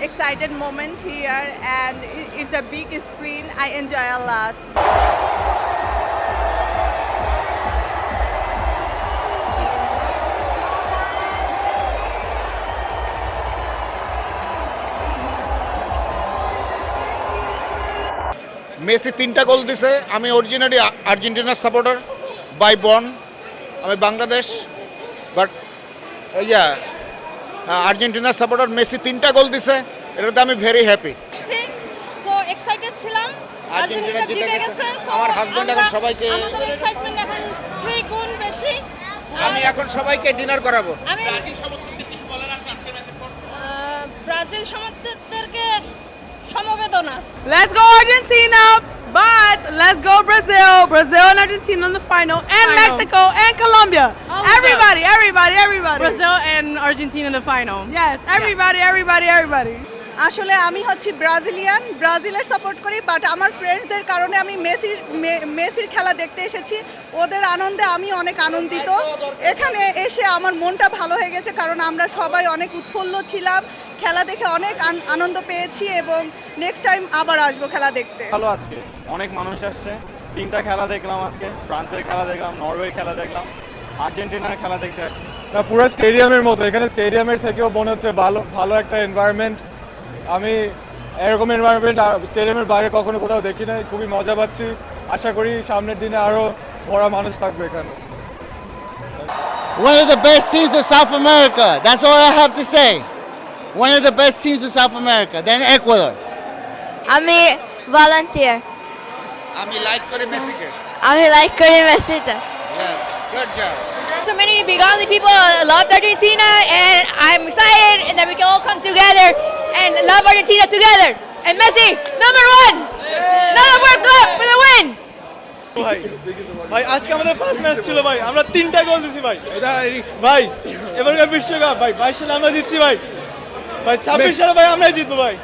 excited moment here, and it's a big screen. I enjoy a lot. Messi 3টা goal দিছে। আমি originally আর্জেন্টিনার supporter by born. আমি Bangladesh but আর্জেন্টিনার supporter. Messi 3টা গোল দিছে, এটাতে আমি ভেরি হ্যাপি। সো এক্সাইটেড ছিলাম আর্জেন্টিনা জিতে গেছে। So আমার হাজবেন্ড এখন সবাইকে আমাদের এক্সাইটমেন্ট এখন 3 গুণ বেশি। আমি এখন সবাইকে ডিনার করাবো। আমি ব্রাজিল সমর্থকদেরকে সমবেদনা। Let's go Argentina, but let's go Brazil. Brazil and Argentina in the final, and Final. Mexico and Colombia. All of Everybody. Brazil and Argentina in the final. Yes, everybody. আসলে আমি হচ্ছি ব্রাজিলের support করি, but আমার ফ্রেন্ডসদের কারণে আমি মেসির খেলা দেখতে এসেছি। ওদের আনন্দে আমি অনেক আনন্দিত। এখানে এসে আমার মনটা ভালো হয়ে গেছে, কারণ আমরা সবাই অনেক উৎফুল্ল ছিলাম। খেলা দেখে অনেক আনন্দ পেয়েছি এবং নেক্সট টাইম আবার আসবো খেলা দেখতে। ভালো, আজকে অনেক মানুষ আসছে। 3টা খেলা দেখলাম আজকে। ফ্রান্সের খেলা দেখলাম, নরওয়ের খেলা দেখলাম, আর্জেন্টিনার খেলা দেখতে আসছি। না, পুরো স্টেডিয়ামের মতো। এখানে স্টেডিয়ামের থেকেও মনে হচ্ছে ভালো একটা এনভায়রনমেন্ট। আমি এরকম এনভায়রনমেন্ট স্টেডিয়ামের বাইরে কখনো কোথাও দেখি নাই। খুবই মজা পাচ্ছি। আশা করি সামনের দিনে আরো ভরা মানুষ থাকবে এখানে। One of the best teams of South America. That's all I have to say. One of the best teams of South America. Then Ecuador. আমি volunteer. আমি লাইক করি মেসিকে। আমি লাইক করি মেসিটা। Yes, good job. So many Bengali people loved Argentina, and I'm excited that we can all come together and love Argentina together. And Messi, number 1! Another World Cup for the win! ভাই আজকে আমাদের first match ছিল ভাই, আমরা 3টা গোল দিছি ভাই। ভাই এবারকার বিশ্বকাপ ভাই 22 সালে আমরা জিতছি ভাই। 26 সালে ভাই আমরাই জিতবো ভাই।